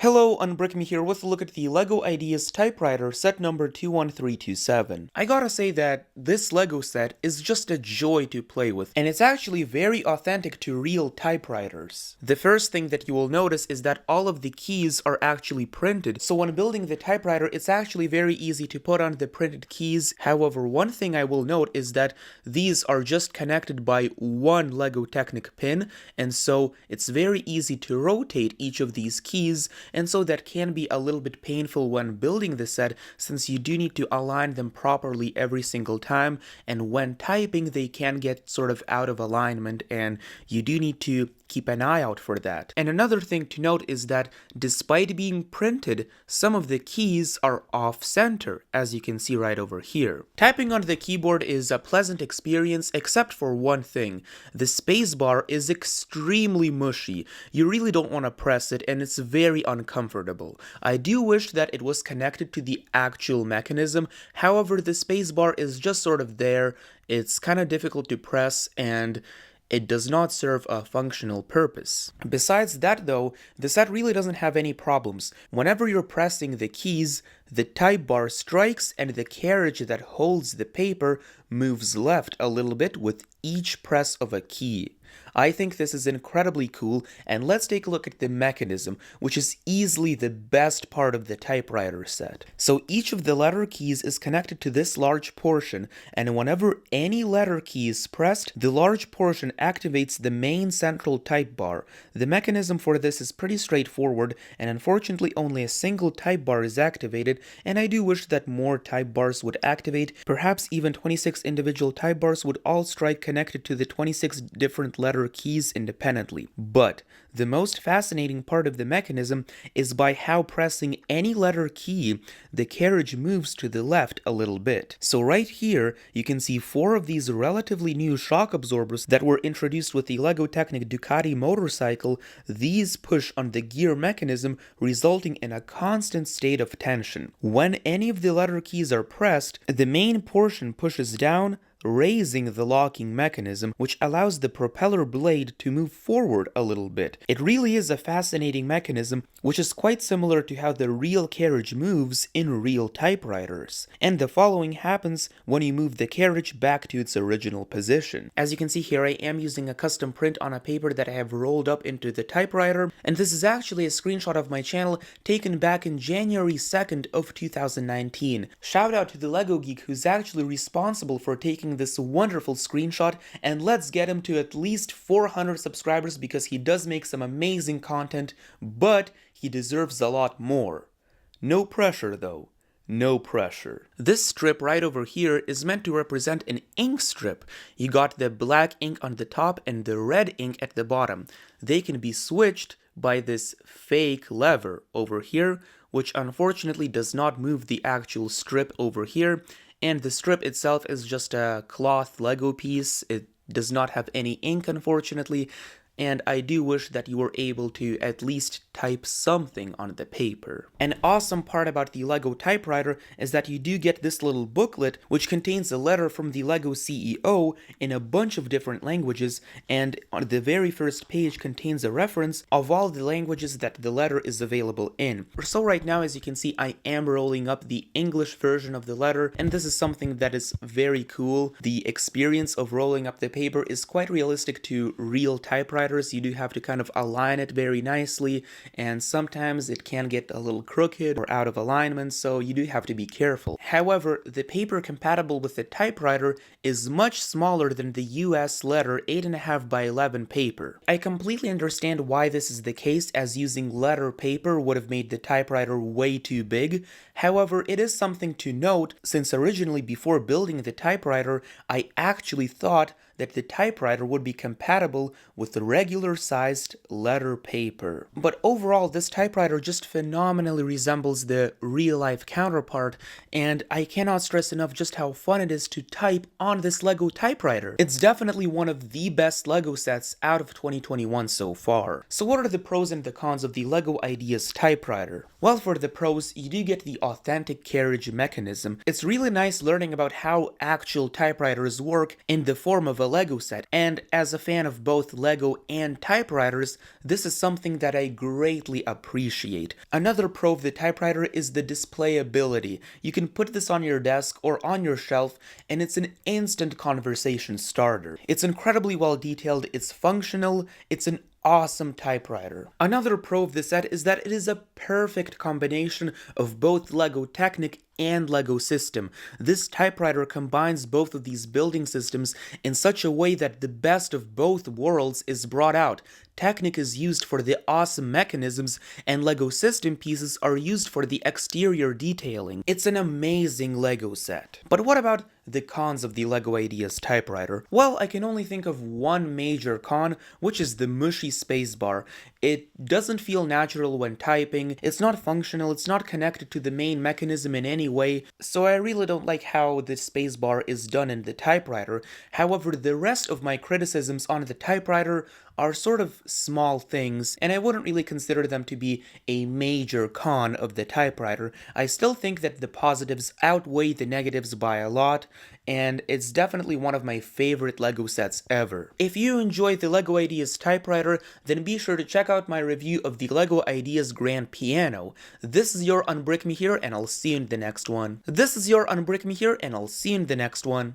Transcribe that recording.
Hello, Unbrick Me here with a look at the LEGO Ideas Typewriter set number 21327. I gotta say that this LEGO set is just a joy to play with, and it's actually very authentic to real typewriters. The first thing that you will notice is that all of the keys are actually printed, so when building the typewriter it's actually very easy to put on the printed keys. However, one thing I will note is that these are just connected by one LEGO Technic pin, and so it's very easy to rotate each of these keys, and so that can be a little bit painful when building the set, since you do need to align them properly every single time, and when typing they can get sort of out of alignment, and you do need to keep an eye out for that. And another thing to note is that despite being printed, some of the keys are off-center, as you can see right over here. Typing on the keyboard is a pleasant experience except for one thing. The spacebar is extremely mushy. You really don't want to press it, and it's very uncomfortable. I do wish that it was connected to the actual mechanism. However, the spacebar is just sort of there. It's kind of difficult to press, and it does not serve a functional purpose. Besides that though, the set really doesn't have any problems. Whenever you're pressing the keys, the type bar strikes and the carriage that holds the paper moves left a little bit with each press of a key. I think this is incredibly cool, and let's take a look at the mechanism, which is easily the best part of the typewriter set. So each of the letter keys is connected to this large portion, and whenever any letter key is pressed, the large portion activates the main central type bar. The mechanism for this is pretty straightforward, and unfortunately only a single type bar is activated, and I do wish that more type bars would activate. Perhaps even 26 individual type bars would all strike connected to the 26 different letter keys independently. But the most fascinating part of the mechanism is by how pressing any letter key, the carriage moves to the left a little bit. So right here, you can see 4 of these relatively new shock absorbers that were introduced with the LEGO Technic Ducati motorcycle. These push on the gear mechanism, resulting in a constant state of tension. When any of the letter keys are pressed, the main portion pushes down, raising the locking mechanism, which allows the propeller blade to move forward a little bit. It really is a fascinating mechanism, which is quite similar to how the real carriage moves in real typewriters. And the following happens when you move the carriage back to its original position. As you can see here, I am using a custom print on a paper that I have rolled up into the typewriter, and this is actually a screenshot of my channel taken back in January 2nd of 2019. Shout out to the LEGO geek who's actually responsible for taking this wonderful screenshot, and let's get him to at least 400 subscribers because he does make some amazing content, but he deserves a lot more. No pressure though. No pressure. This strip right over here is meant to represent an ink strip. You got the black ink on the top and the red ink at the bottom. They can be switched by this fake lever over here, which unfortunately does not move the actual strip over here. And the strip itself is just a cloth Lego piece. It does not have any ink, unfortunately, and I do wish that you were able to at least type something on the paper. An awesome part about the LEGO typewriter is that you do get this little booklet which contains a letter from the LEGO CEO in a bunch of different languages, and on the very first page contains a reference of all the languages that the letter is available in. So right now, as you can see, I am rolling up the English version of the letter, and this is something that is very cool. The experience of rolling up the paper is quite realistic to real typewriters. You do have to kind of align it very nicely, and sometimes it can get a little crooked or out of alignment, so you do have to be careful. However, the paper compatible with the typewriter is much smaller than the US letter 8.5 by 11 paper. I completely understand why this is the case, as using letter paper would have made the typewriter way too big. However, it is something to note, since originally before building the typewriter, I actually thought that the typewriter would be compatible with the regular-sized letter paper. But overall, this typewriter just phenomenally resembles the real-life counterpart, and I cannot stress enough just how fun it is to type on this LEGO typewriter. It's definitely one of the best LEGO sets out of 2021 so far. So what are the pros and the cons of the LEGO Ideas typewriter? Well, for the pros, you do get the authentic carriage mechanism. It's really nice learning about how actual typewriters work in the form of a the Lego set, and as a fan of both Lego and typewriters, this is something that I greatly appreciate. Another pro of the typewriter is the displayability. You can put this on your desk or on your shelf, and it's an instant conversation starter. It's incredibly well detailed, it's functional, it's an awesome typewriter. Another pro of the set is that it is a perfect combination of both Lego Technic and Lego System. This typewriter combines both of these building systems in such a way that the best of both worlds is brought out. Technic is used for the awesome mechanisms, and Lego System pieces are used for the exterior detailing. It's an amazing Lego set. But what about the cons of the Lego Ideas typewriter? Well, I can only think of one major con, which is the mushy spacebar. It doesn't feel natural when typing, it's not functional, it's not connected to the main mechanism in any way, so I really don't like how the spacebar is done in the typewriter. However, the rest of my criticisms on the typewriter are sort of small things, and I wouldn't really consider them to be a major con of the typewriter. I still think that the positives outweigh the negatives by a lot, and it's definitely one of my favorite Lego sets ever. If you enjoyed the Lego Ideas typewriter, then be sure to check out my review of the Lego Ideas Grand Piano. This is your Unbrick Me here, and I'll see you in the next one.